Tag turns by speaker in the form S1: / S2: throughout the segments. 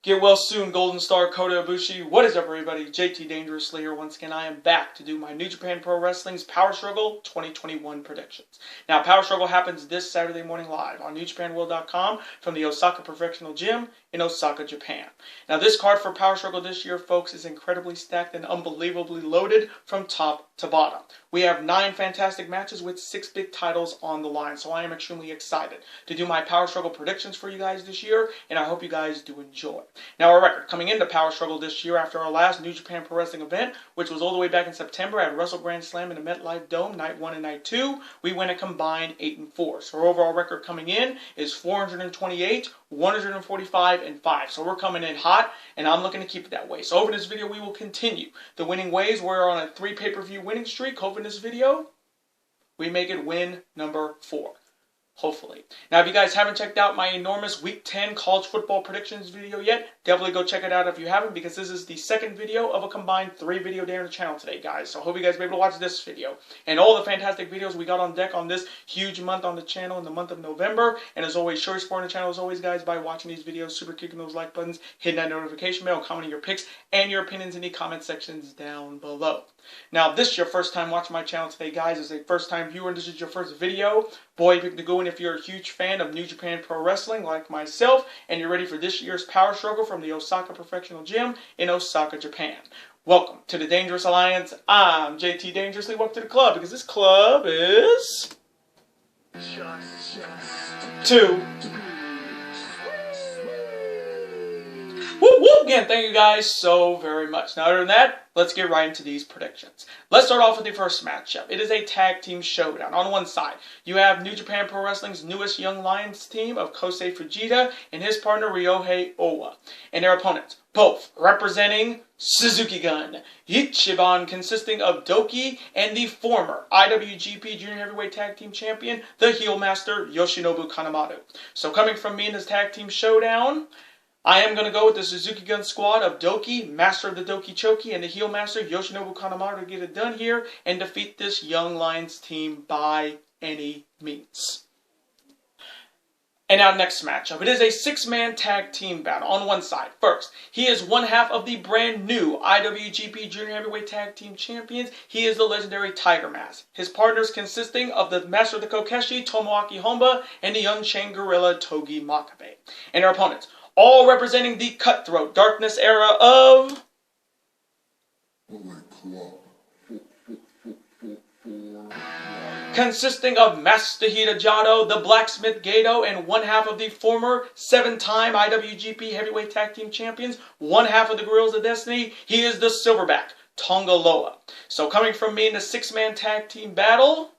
S1: Get well soon, Golden Star Kota Ibushi. What is up, everybody? JT Dangerously here once again. I am back to do my New Japan Pro Wrestling's Power Struggle 2021 predictions. Now, Power Struggle happens this Saturday morning live on NewJapanWorld.com from the Osaka Professional Gym in Osaka, Japan. Now, this card for Power Struggle this year, folks, is incredibly stacked and unbelievably loaded from top to bottom. We have 9 fantastic matches with 6 big titles on the line, so I am extremely excited to do my Power Struggle predictions for you guys this year, and I hope you guys do enjoy. Now, our record coming into Power Struggle this year after our last New Japan Pro Wrestling event, which was all the way back in September at Wrestle Grand Slam in the MetLife Dome, Night 1 and Night 2, we went a combined 8-4. So our overall record coming in is 428, 145, and 5. So we're coming in hot, and I'm looking to keep it that way. So over this video, we will continue the winning ways. We're on a 3 pay-per-view winning streak. Hopefully in this video, we make it win number 4. Hopefully. Now, if you guys haven't checked out my enormous Week 10 college football predictions video yet, definitely go check it out if you haven't, because this is the second video of a combined 3 video day on the channel today, guys. So I hope you guys will be able to watch this video and all the fantastic videos we got on deck on this huge month on the channel in the month of November. And as always, show your support on the channel as always, guys, by watching these videos, super kicking those like buttons, hitting that notification bell, commenting your picks and your opinions in the comment sections down below. Now, if this is your first time watching my channel today, guys, as a first-time viewer and this is your first video, boy, pick to go in if you're a huge fan of New Japan Pro Wrestling like myself, and you're ready for this year's Power Struggle from the Osaka Professional Gym in Osaka, Japan. Welcome to the Dangerous Alliance. I'm JT Dangerously. Welcome to the club, because this club is... Two. Whoop, whoop. Again, thank you guys so very much. Now, other than that, let's get right into these predictions. Let's start off with the first matchup. It is a tag team showdown. On one side, you have New Japan Pro Wrestling's newest Young Lions team of Kosei Fujita and his partner Ryohei Owa. And their opponents, both representing Suzuki Gun, Ichiban consisting of Doki and the former Iwgp Junior Heavyweight Tag Team Champion, the heel master Yoshinobu Kanemaru. So coming from me in this tag team showdown, I am going to go with the Suzuki Gun squad of Doki, master of the Doki Choki, and the heel master Yoshinobu Kanemaru to get it done here and defeat this Young Lions team by any means. And now next matchup. It is a 6-man tag team battle. On one side, first, he is one half of the brand new IWGP Junior Heavyweight Tag Team Champions. He is the legendary Tiger Mask. His partners consisting of the Master of the Kokeshi, Tomoaki Honba, and the Unchained Gorilla, Togi Makabe. And their opponents, all representing the cutthroat darkness era of... consisting of Masahiro Jado, the Blacksmith Gato, and one half of the former 7-time IWGP Heavyweight Tag Team Champions, one half of the Gorillas of Destiny. He is the Silverback, Tonga Loa. So coming from me in the 6-man tag team battle,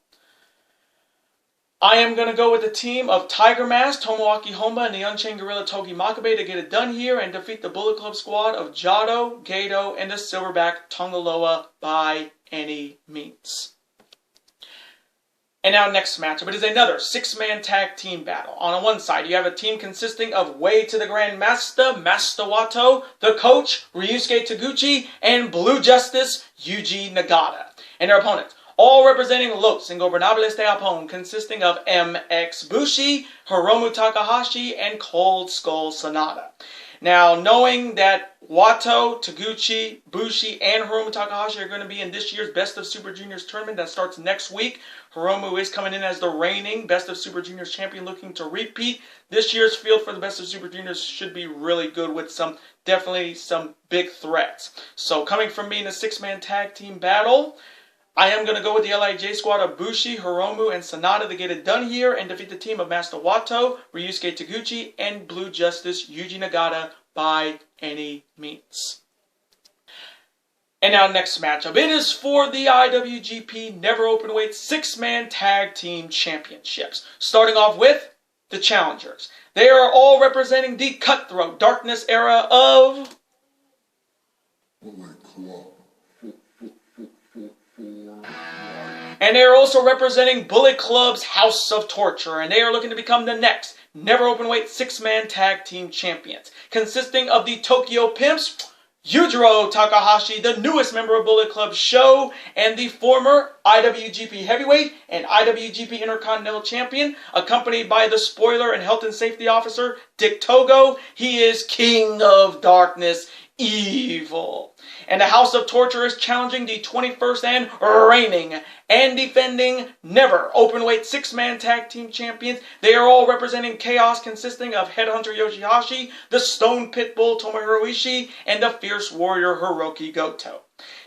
S1: I am going to go with the team of Tiger Mask, Tomoaki Honba, and the Unchained Gorilla Togi Makabe to get it done here and defeat the Bullet Club squad of Jado, Gato, and the Silverback Tonga Loa by any means. And now next matchup, it is another 6-man tag team battle. On one side, you have a team consisting of Way to the Grand Master, Master Wato, the coach, Ryusuke Taguchi, and Blue Justice, Yuji Nagata. And their opponents, all representing Los Ingobernables de Japón, consisting of MX Bushi, Hiromu Takahashi, and Cold Skull Sonata. Now, knowing that Wato, Taguchi, Bushi, and Hiromu Takahashi are going to be in this year's Best of Super Juniors tournament that starts next week, Hiromu is coming in as the reigning Best of Super Juniors champion, looking to repeat. This year's field for the Best of Super Juniors should be really good with definitely some big threats. So coming from me in a 6-man tag team battle, I am going to go with the LIJ squad of Bushi, Hiromu, and Sonata to get it done here and defeat the team of Master Wato, Ryusuke Taguchi, and Blue Justice, Yuji Nagata by any means. And now next matchup. It is for the IWGP Never Openweight 6-man Tag Team Championships. Starting off with the challengers. They are all representing the cutthroat darkness era of... and they are also representing Bullet Club's House of Torture, and they are looking to become the next Never Openweight 6-man Tag Team Champions, consisting of the Tokyo Pimps, Yujiro Takahashi, the newest member of Bullet Club SHO, and the former IWGP Heavyweight and IWGP Intercontinental Champion, accompanied by the spoiler and health and safety officer, Dick Togo. He is King of Darkness, Evil. And the House of Torture is challenging the 21st and reigning and defending never openweight 6-man tag team champions. They are all representing Chaos, consisting of Headhunter Yoshihashi, the Stone Pitbull Tomohiro Ishii, and the Fierce Warrior Hiroki Goto.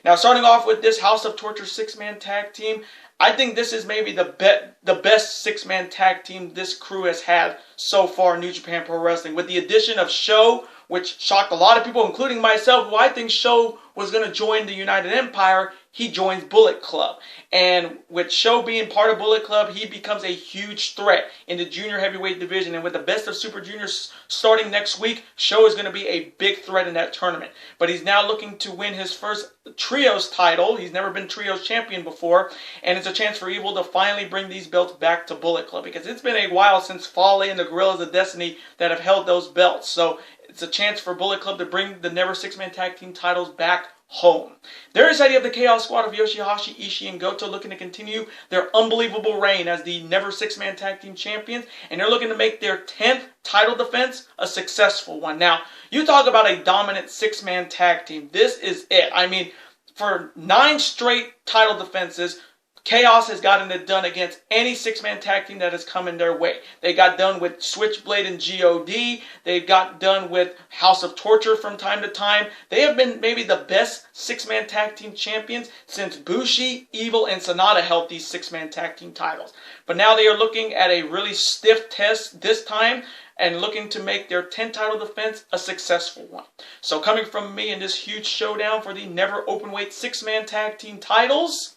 S1: Now, starting off with this House of Torture 6-man tag team, I think this is maybe the best 6-man tag team this crew has had so far in New Japan Pro Wrestling. With the addition of SHO, which shocked a lot of people, including myself, who I think SHO was going to join the United Empire, he joins Bullet Club. And with SHO being part of Bullet Club, he becomes a huge threat in the junior heavyweight division. And with the Best of Super Juniors starting next week, SHO is going to be a big threat in that tournament. But he's now looking to win his first Trios title. He's never been Trios champion before. And it's a chance for Evil to finally bring these belts back to Bullet Club, because it's been a while since Fale and the Gorillas of Destiny that have held those belts. So it's a chance for Bullet Club to bring the never 6-man tag team titles back home. There is the idea of the Chaos Squad of Yoshihashi, Ishii, and Goto looking to continue their unbelievable reign as the never 6-man tag team champions, and they're looking to make their 10th title defense a successful one. Now, you talk about a dominant 6-man tag team. This is it. I mean, for 9 straight title defenses, Chaos has gotten it done against any 6-man tag team that has come in their way. They got done with Switchblade and God. They got done with House of Torture from time to time. They have been maybe the best 6-man tag team champions since Bushi, Evil, and Sonata held these 6-man tag team titles. But now they are looking at a really stiff test this time and looking to make their 10th title defense a successful one. So coming from me in this huge showdown for the never openweight 6-man tag team titles,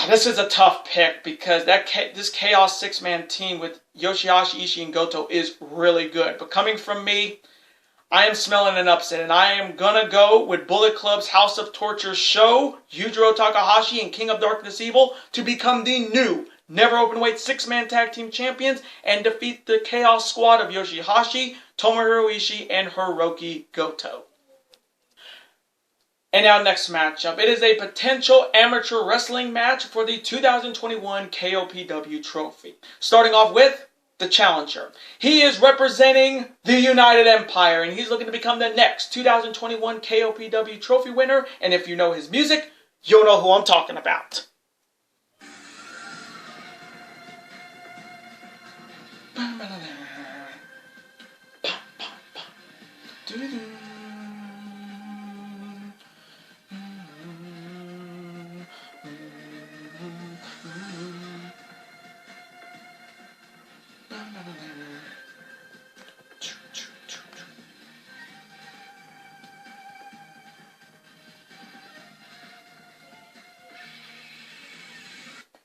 S1: this is a tough pick, because this Chaos 6-man team with Yoshihashi, Ishii, and Goto is really good. But coming from me, I am smelling an upset, and I am going to go with Bullet Club's House of Torture SHO, Yujiro Takahashi, and King of Darkness Evil to become the new never openweight 6-man tag team champions and defeat the Chaos Squad of Yoshihashi, Tomohiro Ishii, and Hiroki Goto. And now, next matchup. It is a potential amateur wrestling match for the 2021 KOPW trophy. Starting off with the challenger. He is representing the United Empire, and he's looking to become the next 2021 KOPW trophy winner. And if you know his music, you'll know who I'm talking about.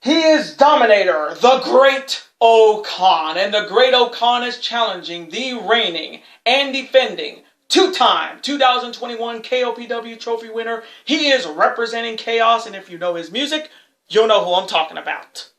S1: He is Dominator, the Great O-Khan, and the Great O-Khan is challenging the reigning and defending 2-time 2021 KOPW trophy winner. He is representing Chaos, and if you know his music, you'll know who I'm talking about.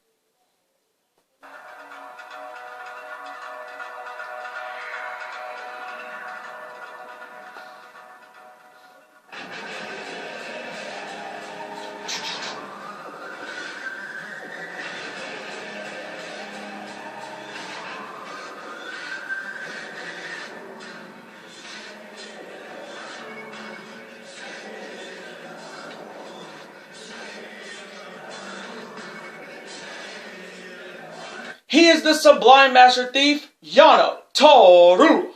S1: He is the Sublime Master Thief, Yano Toru.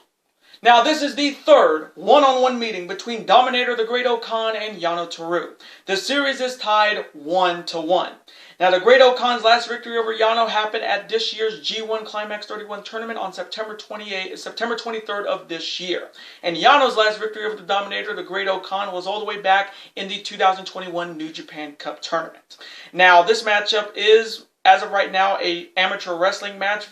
S1: Now, this is the third one-on-one meeting between Dominator the Great O-Khan and Yano Toru. The series is tied 1-1. Now, the Great O-Khan's last victory over Yano happened at this year's G1 Climax 31 tournament on September 23rd of this year. And Yano's last victory over the Dominator, the Great O-Khan, was all the way back in the 2021 New Japan Cup tournament. Now, this matchup is, as of right now, an amateur wrestling match.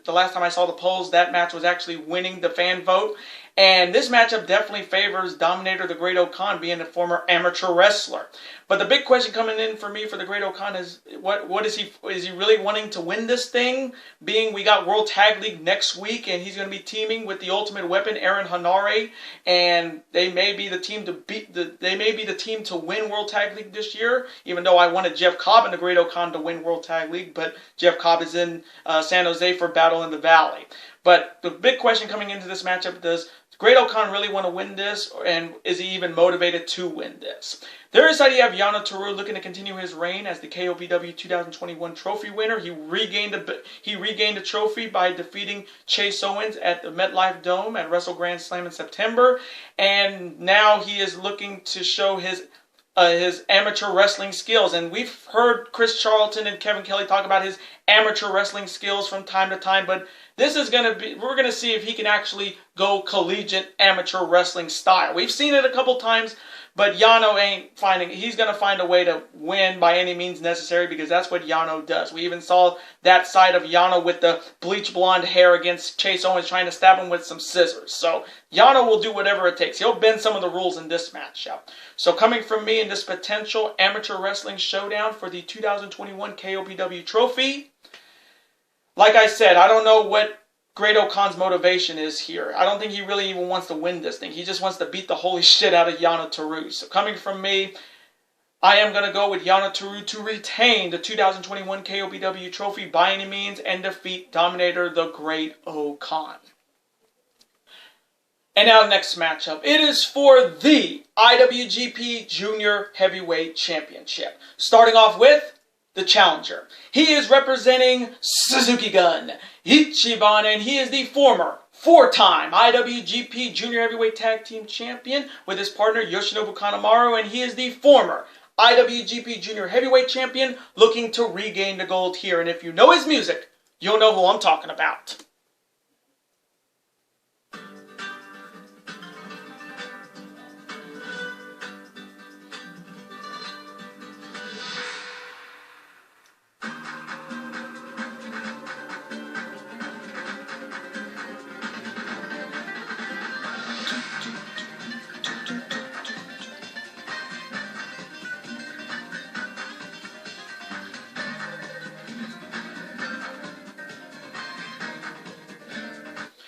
S1: The last time I saw the polls, that match was actually winning the fan vote. And this matchup definitely favors Dominator the Great-O-Khan being a former amateur wrestler. But the big question coming in for me for the Great-O-Khan is, what is he really wanting to win this thing? Being we got World Tag League next week, and he's going to be teaming with the Ultimate Weapon, Aaron Hanare, and they may be the team to win World Tag League this year. Even though I wanted Jeff Cobb and the Great-O-Khan to win World Tag League, but Jeff Cobb is in San Jose for Battle in the Valley. But the big question coming into this matchup, does Great-O-Khan really want to win this, and is he even motivated to win this? There is side you have Yano Toru looking to continue his reign as the KOPW 2021 trophy winner. He regained the trophy by defeating Chase Owens at the MetLife Dome at Wrestle Grand Slam in September, and now he is looking to show his amateur wrestling skills. And we've heard Chris Charlton and Kevin Kelly talk about his amateur wrestling skills from time to time, but this is we're going to see if he can actually go collegiate amateur wrestling style. We've seen it a couple times, but Yano he's going to find a way to win by any means necessary, because that's what Yano does. We even saw that side of Yano with the bleach blonde hair against Chase Owens trying to stab him with some scissors. So Yano will do whatever it takes. He'll bend some of the rules in this matchup. So coming from me in this potential amateur wrestling showdown for the 2021 KOPW trophy, like I said, I don't know what Great-O-Khan's motivation is here. I don't think he really even wants to win this thing. He just wants to beat the holy shit out of Yano Toru. So coming from me, I am going to go with Yano Toru to retain the 2021 KOPW trophy by any means and defeat Dominator the Great-O-Khan. And now the next matchup. It is for the IWGP Junior Heavyweight Championship. Starting off with the challenger. He is representing Suzuki Gun, Ichiban, and he is the former four-time IWGP Junior Heavyweight Tag Team Champion with his partner Yoshinobu Kanemaru, and he is the former IWGP Junior Heavyweight Champion looking to regain the gold here. And if you know his music, you'll know who I'm talking about.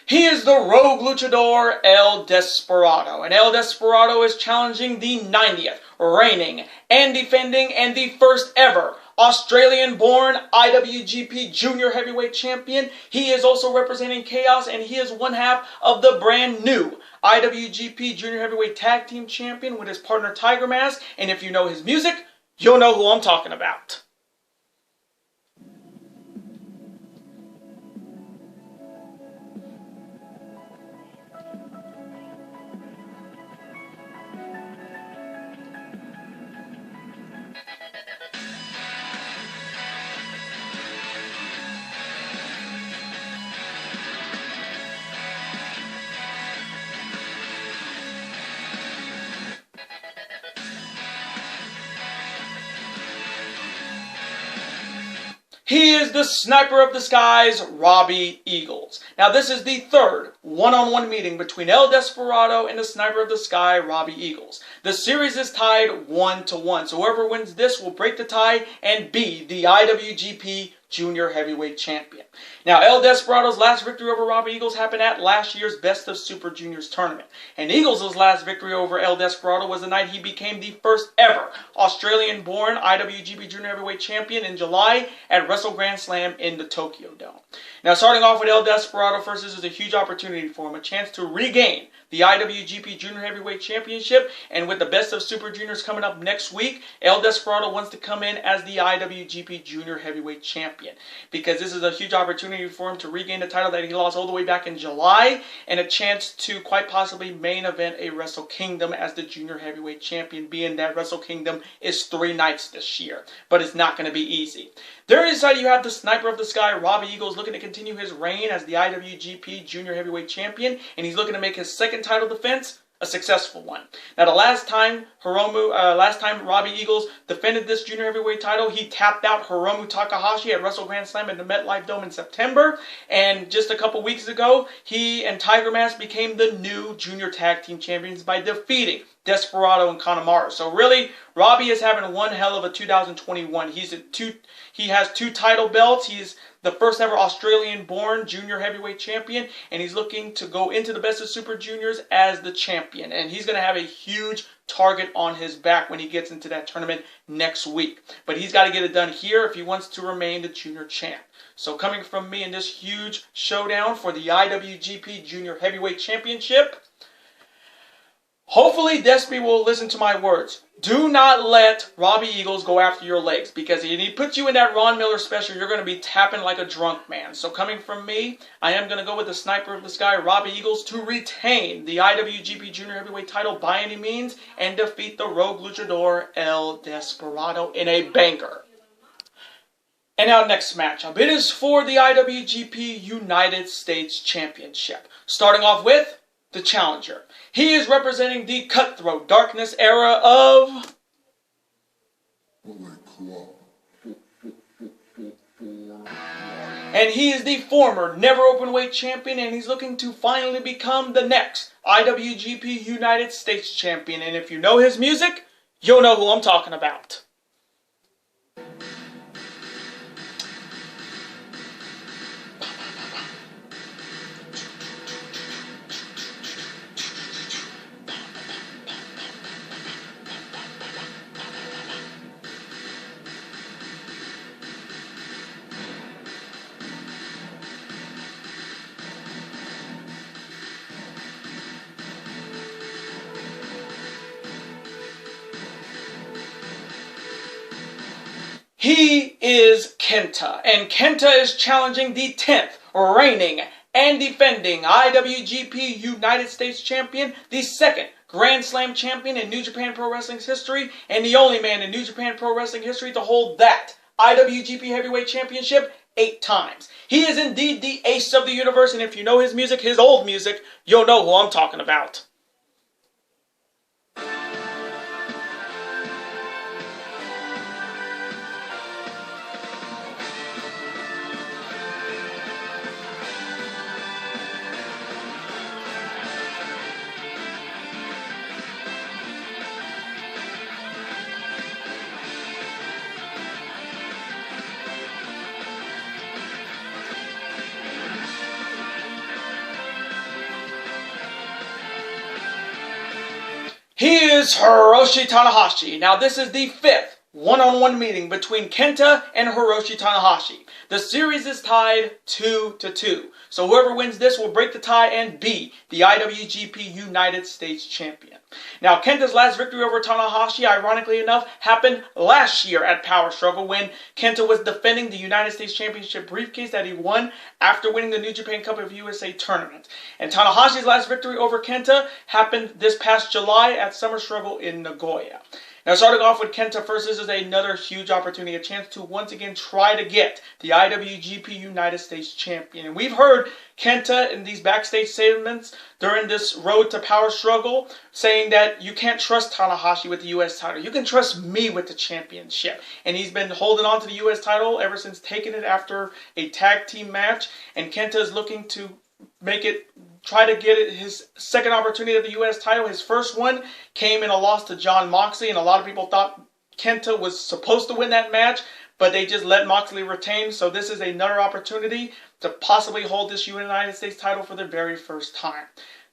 S1: He is the Rogue Luchador El Desperado, and El Desperado is challenging the 90th reigning and defending and the first ever Australian-born IWGP Junior Heavyweight Champion. He is also representing Chaos, and he is one half of the brand new IWGP Junior Heavyweight Tag Team Champion with his partner Tiger Mask, and if you know his music, you'll know who I'm talking about. He is the Sniper of the Skies, Robbie Eagles. Now this is the third one-on-one meeting between El Desperado and the Sniper of the Sky, Robbie Eagles. The series is tied 1-1, so whoever wins this will break the tie and be the IWGP Junior Heavyweight Champion. Now, El Desperado's last victory over Robbie Eagles happened at last year's Best of Super Juniors tournament. And Eagles' last victory over El Desperado was the night he became the first ever Australian-born IWGP Junior Heavyweight Champion in July at Wrestle Grand Slam in the Tokyo Dome. Now, starting off with El Desperado first, this is a huge opportunity for him, a chance to regain the IWGP Junior Heavyweight Championship, and with the Best of Super Juniors coming up next week, El Desperado wants to come in as the IWGP Junior Heavyweight Champion, because this is a huge opportunity for him to regain the title that he lost all the way back in July, and a chance to quite possibly main event a Wrestle Kingdom as the Junior Heavyweight Champion, being that Wrestle Kingdom is 3 nights this year, but it's not going to be easy. There is how you have the Sniper of the Sky, Robbie Eagles, looking to continue his reign as the IWGP Junior Heavyweight Champion, and he's looking to make his second title defense a successful one. Now, the last time Robbie Eagles defended this junior heavyweight title, he tapped out Hiromu Takahashi at Wrestle Grand Slam at the MetLife Dome in September. And just a couple weeks ago, he and Tiger Mask became the new junior tag team champions by defeating Desperado and Kanemaru. So really, Robbie is having one hell of a 2021. He has 2 title belts. He's the first ever Australian-born junior heavyweight champion, and he's looking to go into the Best of Super Juniors as the champion. And he's going to have a huge target on his back when he gets into that tournament next week. But he's got to get it done here if he wants to remain the junior champ. So coming from me in this huge showdown for the IWGP Junior Heavyweight Championship, hopefully Despy will listen to my words. Do not let Robbie Eagles go after your legs, because if he puts you in that Ron Miller special, you're going to be tapping like a drunk man. So coming from me, I am going to go with the sniper of this guy, Robbie Eagles, to retain the IWGP Junior Heavyweight title by any means and defeat the Rogue Luchador El Desperado in a banger. And our next matchup, it is for the IWGP United States Championship. Starting off with the challenger. He is representing the Cutthroat Darkness era of and he is the former Never Openweight Champion, and he's looking to finally become the next IWGP United States Champion. And if you know his music, you'll know who I'm talking about. He is Kenta, and Kenta is challenging the 10th reigning and defending IWGP United States Champion, the 2nd Grand Slam Champion in New Japan Pro Wrestling's history, and the only man in New Japan Pro Wrestling history to hold that IWGP Heavyweight Championship 8 times. He is indeed the ace of the universe, and if you know his music, his old music, you'll know who I'm talking about. He is Hiroshi Tanahashi. Now this is the 5th one-on-one meeting between Kenta and Hiroshi Tanahashi. The series is tied 2-2. So whoever wins this will break the tie and be the IWGP United States Champion. Now Kenta's last victory over Tanahashi, ironically enough, happened last year at Power Struggle when Kenta was defending the United States Championship briefcase that he won after winning the New Japan Cup of USA tournament. And Tanahashi's last victory over Kenta happened this past July at Summer Struggle in Nagoya. Now, starting off with Kenta first, this is another huge opportunity, a chance to once again try to get the IWGP United States Champion. And we've heard Kenta in these backstage statements during this road to Power Struggle saying that you can't trust Tanahashi with the U.S. title. You can trust me with the championship. And he's been holding on to the U.S. title ever since taking it after a tag team match. And Kenta is looking to try to get it his second opportunity at the U.S. title. His first one came in a loss to Jon Moxley, and a lot of people thought Kenta was supposed to win that match, but they just let Moxley retain. So this is another opportunity to possibly hold this United States title for the very first time.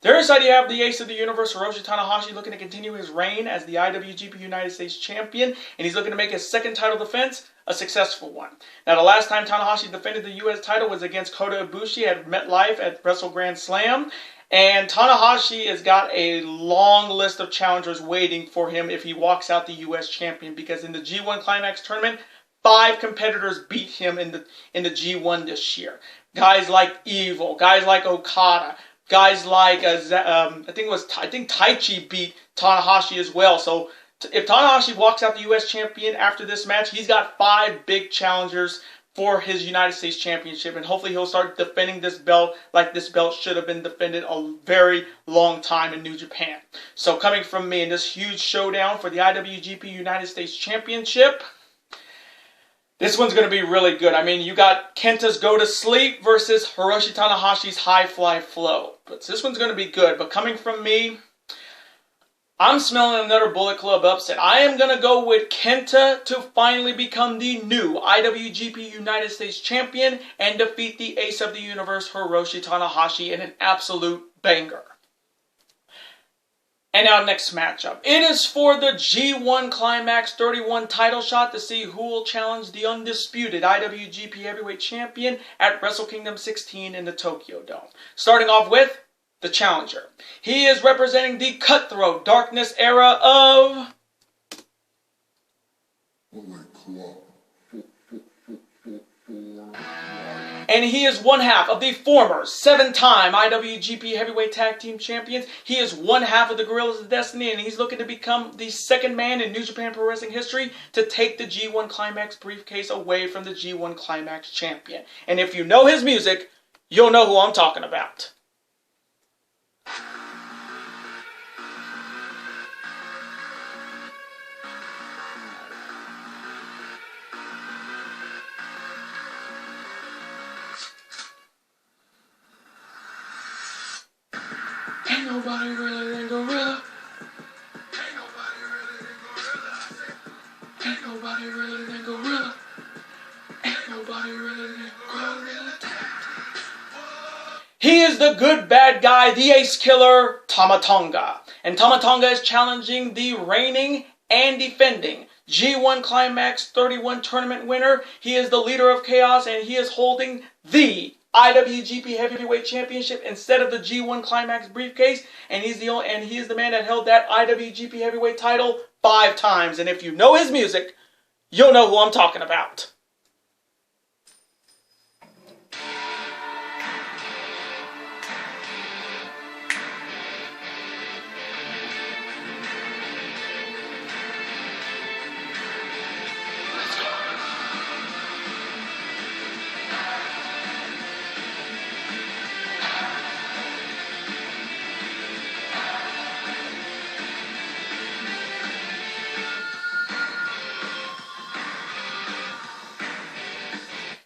S1: There side you have the ace of the universe, Hiroshi Tanahashi, looking to continue his reign as the IWGP United States Champion, and he's looking to make his second title defense a successful one. Now, the last time Tanahashi defended the U.S. title was against Kota Ibushi at MetLife at Wrestle Grand Slam, and Tanahashi has got a long list of challengers waiting for him if he walks out the U.S. champion, because in the G1 Climax tournament, 5 competitors beat him in the G1 this year. Guys like Evil, guys like Okada, guys like I think Taichi beat Tanahashi as well. So if Tanahashi walks out the U.S. champion after this match, he's got 5 big challengers for his United States Championship, and hopefully he'll start defending this belt like this belt should have been defended a very long time in New Japan. So coming from me in this huge showdown for the IWGP United States Championship, this one's going to be really good. I mean, you got Kenta's Go to Sleep versus Hiroshi Tanahashi's High Fly Flow. But this one's going to be good. But coming from me, I'm smelling another Bullet Club upset. I am going to go with Kenta to finally become the new IWGP United States Champion and defeat the Ace of the Universe, Hiroshi Tanahashi, in an absolute banger. And our next matchup. It is for the G1 Climax 31 title shot to see who will challenge the undisputed IWGP Heavyweight Champion at Wrestle Kingdom 16 in the Tokyo Dome. Starting off with the challenger. He is representing the Cutthroat Darkness era of and he is one half of the former 7-time IWGP Heavyweight Tag Team Champions. He is one half of the Gorillas of Destiny, and he's looking to become the second man in New Japan Pro Wrestling history to take the G1 Climax briefcase away from the G1 Climax champion. And if you know his music, you'll know who I'm talking about. Ain't nobody really than Gorilla. Ain't nobody really than Gorilla. Ain't nobody really than Gorilla. Ain't nobody really than Gorilla. He is the good bad guy, the ace killer, Tama Tonga. And Tama Tonga is challenging the reigning and defending G1 Climax 31 tournament winner. He is the leader of Chaos, and he is holding the IWGP Heavyweight Championship instead of the G1 Climax briefcase, and he is the man that held that IWGP Heavyweight title 5 times. And if you know his music, you'll know who I'm talking about.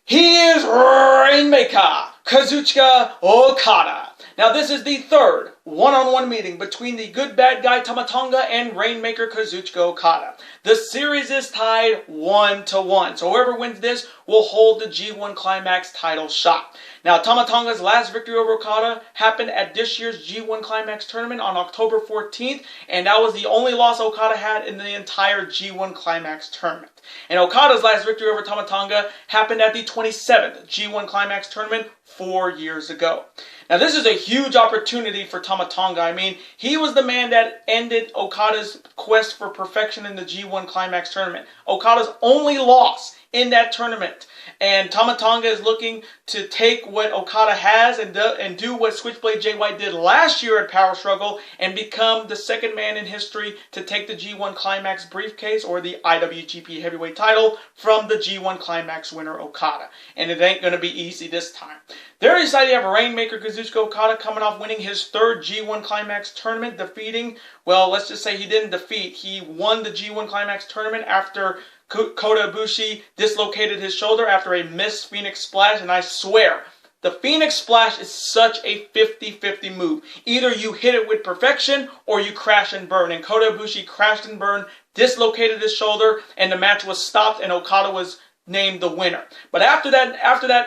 S1: He is Rainmaker Kazuchika Okada. Now this is the third one-on-one meeting between the good bad guy Tama Tonga and Rainmaker Kazuchika Okada. The series is tied 1-1, so whoever wins this will hold the G1 Climax title shot. Now Tama Tonga's last victory over Okada happened at this year's G1 Climax tournament on October 14th, and that was the only loss Okada had in the entire G1 Climax tournament. And Okada's last victory over Tama Tonga happened at the 27th G1 Climax tournament 4 years ago. Now this is a huge opportunity for Tama Tonga. I mean, he was the man that ended Okada's quest for perfection in the G1 Climax tournament. Okada's only loss in that tournament. And Tama Tonga is looking to take what Okada has and do what Switchblade Jay White did last year at Power Struggle and become the second man in history to take the G1 Climax briefcase or the IWGP Heavyweight title from the G1 Climax winner Okada. And it ain't going to be easy this time. They're excited to have Rainmaker Kazuchika Okada coming off winning his third G1 Climax tournament, defeating, well, let's just say he didn't defeat. He won the G1 Climax tournament after Kota Ibushi dislocated his shoulder after a missed Phoenix Splash, and I swear, the Phoenix Splash is such a 50-50 move. Either you hit it with perfection or you crash and burn. And Kota Ibushi crashed and burned, dislocated his shoulder, and the match was stopped, and Okada was named the winner. But after the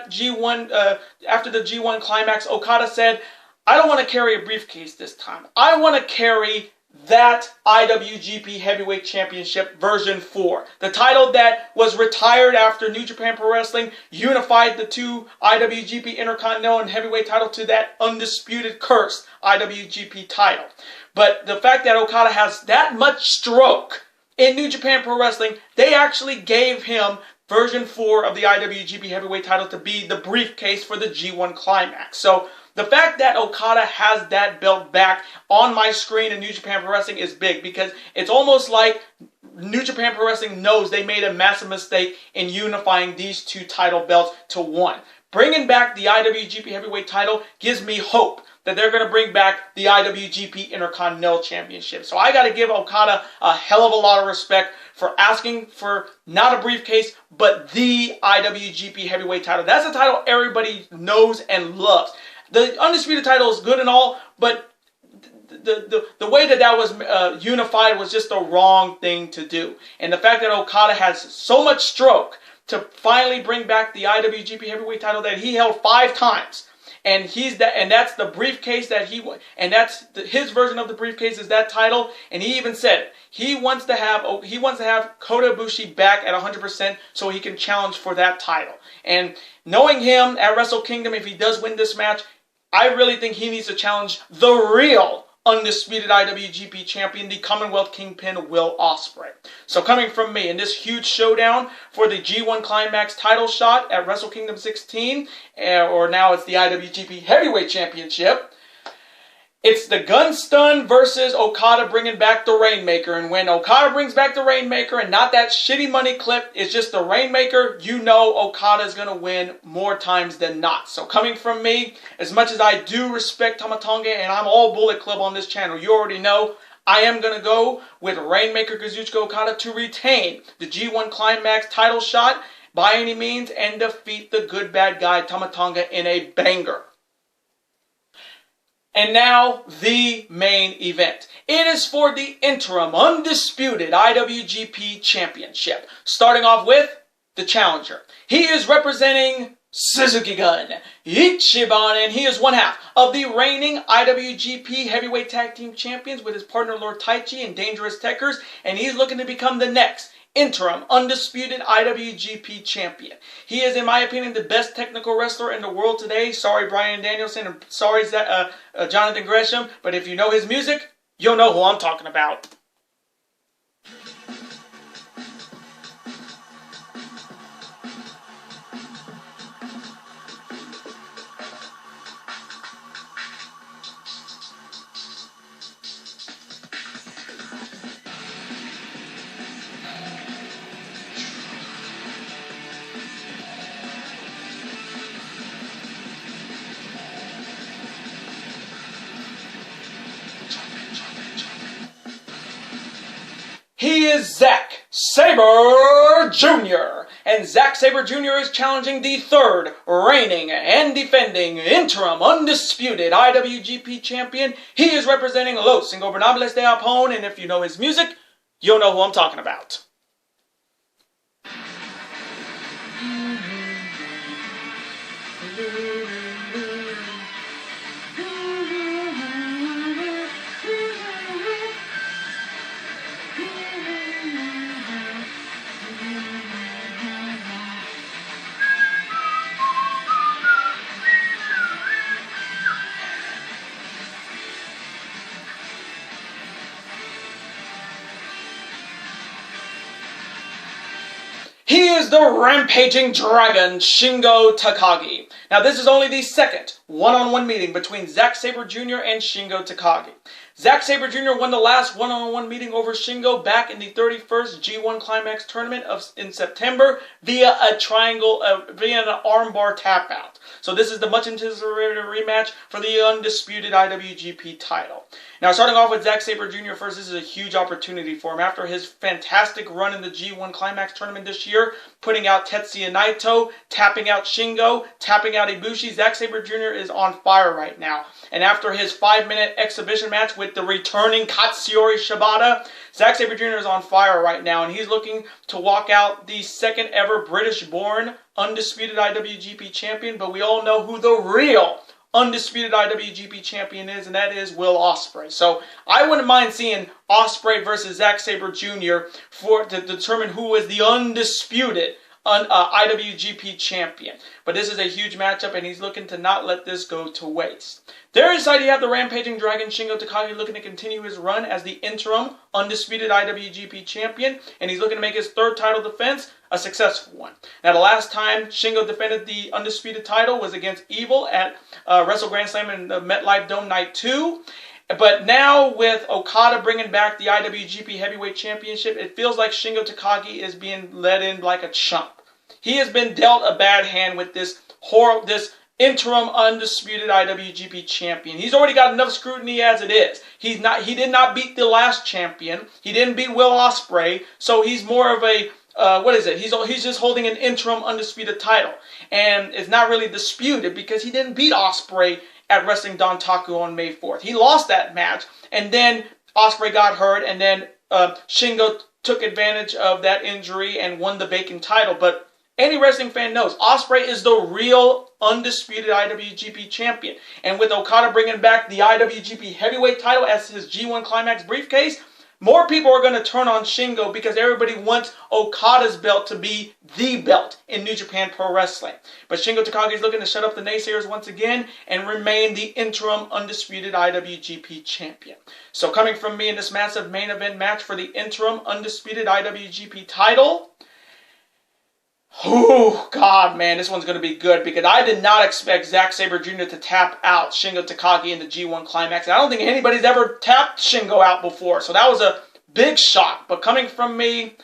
S1: G1 Climax, Okada said, I don't want to carry a briefcase this time. I want to carry that IWGP Heavyweight Championship version 4. The title that was retired after New Japan Pro Wrestling unified the two IWGP Intercontinental and Heavyweight title to that undisputed cursed IWGP title. But the fact that Okada has that much stroke in New Japan Pro Wrestling, they actually gave him version 4 of the IWGP Heavyweight title to be the briefcase for the G1 Climax. So the fact that Okada has that belt back on my screen in New Japan Pro Wrestling is big, because it's almost like New Japan Pro Wrestling knows they made a massive mistake in unifying these two title belts to one. Bringing back the IWGP Heavyweight title gives me hope that they're going to bring back the IWGP Intercontinental Championship. So I got to give Okada a hell of a lot of respect for asking for not a briefcase, but the IWGP Heavyweight title. That's a title everybody knows and loves. The Undisputed title is good and all, but the way that was unified was just the wrong thing to do. And the fact that Okada has so much stroke to finally bring back the IWGP Heavyweight title that he held 5 times. And that's the briefcase that his version of the briefcase is that title. And he even said he wants to have Kota Ibushi back at 100% so he can challenge for that title. And knowing him at Wrestle Kingdom, if he does win this match, I really think he needs to challenge the real undisputed IWGP champion, the Commonwealth Kingpin, Will Ospreay. So coming from me in this huge showdown for the G1 Climax title shot at Wrestle Kingdom 16, or now it's the IWGP Heavyweight Championship, it's the Gun Stun versus Okada bringing back the Rainmaker. And when Okada brings back the Rainmaker and not that shitty money clip, it's just the Rainmaker, you know Okada is going to win more times than not. So coming from me, as much as I do respect Tama Tonga and I'm all Bullet Club on this channel, you already know, I am going to go with Rainmaker Kazuchika Okada to retain the G1 Climax title shot by any means and defeat the good bad guy Tama Tonga in a banger. And now, the main event. It is for the interim, undisputed IWGP Championship. Starting off with the challenger. He is representing Suzuki-gun, Ichiban, and he is one half of the reigning IWGP Heavyweight Tag Team Champions with his partner Lord Taichi and Dangerous Tekkers, and he's looking to become the next interim, undisputed IWGP champion. He is, in my opinion, the best technical wrestler in the world today. Sorry, Bryan Danielson, and sorry, Jonathan Gresham, but if you know his music, you'll know who I'm talking about. He is Zack Saber Jr. And Zack Saber Jr. is challenging the third reigning and defending interim undisputed IWGP champion. He is representing Los Ingobernables de Japón, and if you know his music, you'll know who I'm talking about. He is the rampaging dragon, Shingo Takagi. Now this is only the second one-on-one meeting between Zack Saber Jr. and Shingo Takagi. Zack Saber Jr. won the last one-on-one meeting over Shingo back in the 31st G1 Climax tournament in September via an armbar tap out. So this is the much anticipated rematch for the undisputed IWGP title. Now starting off with Zack Saber Jr. first, this is a huge opportunity for him. After his fantastic run in the G1 Climax tournament this year, putting out Tetsuya Naito, tapping out Shingo, tapping out Ibushi, Zack Saber Jr. is on fire right now. And after his 5-minute exhibition match with the returning Katsuyori Shibata, Zack Saber Jr. is on fire right now, and he's looking to walk out the second ever British-born undisputed IWGP champion, but we all know who the real undisputed IWGP champion is, and that is Will Ospreay. So I wouldn't mind seeing Ospreay versus Zack Saber Jr. to determine who is the undisputed IWGP champion. But this is a huge matchup, and he's looking to not let this go to waste. There inside you have the Rampaging Dragon, Shingo Takagi, looking to continue his run as the interim undisputed IWGP champion, and he's looking to make his third title defense a successful one. Now, the last time Shingo defended the undisputed title was against Evil at Wrestle Grand Slam in the MetLife Dome Night 2. But now with Okada bringing back the IWGP Heavyweight Championship, it feels like Shingo Takagi is being let in like a chump. He has been dealt a bad hand with this interim undisputed IWGP champion. He's already got enough scrutiny as it is. He did not beat the last champion. He didn't beat Will Ospreay, so he's more of a He's just holding an interim undisputed title, and it's not really disputed because he didn't beat Ospreay at Wrestling Dontaku on May 4th. He lost that match, and then Ospreay got hurt, and then Shingo took advantage of that injury and won the vacant title. But any wrestling fan knows Ospreay is the real undisputed IWGP champion. And with Okada bringing back the IWGP heavyweight title as his G1 Climax briefcase, more people are going to turn on Shingo because everybody wants Okada's belt to be the belt in New Japan Pro Wrestling. But Shingo Takagi is looking to shut up the naysayers once again and remain the interim undisputed IWGP champion. So coming from me in this massive main event match for the interim undisputed IWGP title, oh, God, man, this one's going to be good because I did not expect Zack Saber Jr. to tap out Shingo Takagi in the G1 Climax. I don't think anybody's ever tapped Shingo out before, so that was a big shock. But coming from me,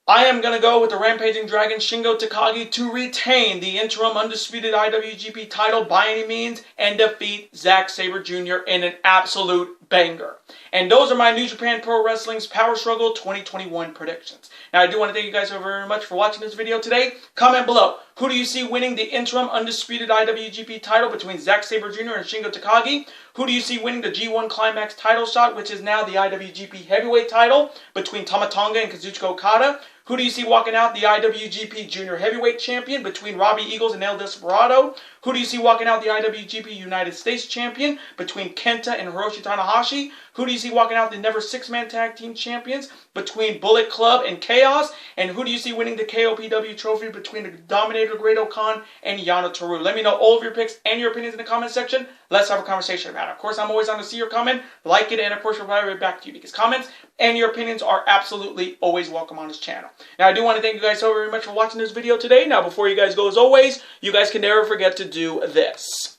S1: I am going to go with the Rampaging Dragon Shingo Takagi to retain the interim undisputed IWGP title by any means and defeat Zack Saber Jr. in an absolute banger. And those are my New Japan Pro Wrestling's Power Struggle 2021 predictions. Now, I do want to thank you guys so very much for watching this video today. Comment below. Who do you see winning the interim undisputed IWGP title between Zack Saber Jr. and Shingo Takagi? Who do you see winning the G1 Climax title shot, which is now the IWGP heavyweight title, between Tama Tonga and Kazuchika Okada? Who do you see walking out the IWGP Junior Heavyweight Champion between Robbie Eagles and El Desperado? Who do you see walking out the IWGP United States Champion between Kenta and Hiroshi Tanahashi? Who do you see walking out the Never Six-Man Tag Team Champions between Bullet Club and Chaos? And who do you see winning the KOPW trophy between the Dominator Great-O-Khan and Yano Toru? Let me know all of your picks and your opinions in the comment section. Let's have a conversation about it. Of course, I'm always on to see your comment, like it, and of course, reply right back to you because comments and your opinions are absolutely always welcome on this channel. Now, I do want to thank you guys so very much for watching this video today. Now, before you guys go, as always, you guys can never forget to do this.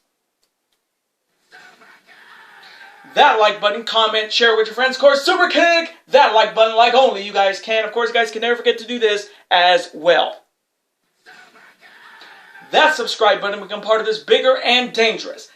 S1: That like button, comment, share with your friends. Of course, super kick that like button like only you guys can. Of course, you guys can never forget to do this as well. That subscribe button to become part of this bigger and dangerous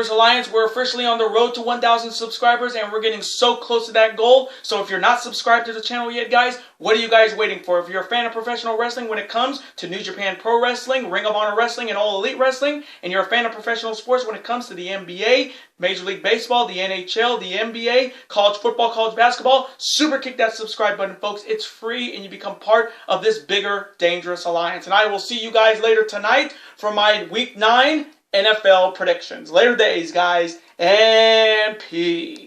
S1: alliance. We're officially on the road to 1,000 subscribers, and we're getting so close to that goal. So if you're not subscribed to the channel yet, guys, what are you guys waiting for? If you're a fan of professional wrestling when it comes to New Japan Pro Wrestling, Ring of Honor Wrestling, and All Elite Wrestling, and you're a fan of professional sports when it comes to the NBA, Major League Baseball, the NHL, the NBA, college football, college basketball, super kick that subscribe button, folks. It's free, and you become part of this bigger, dangerous alliance. And I will see you guys later tonight for my Week 9 NFL predictions. Later days, guys, and peace.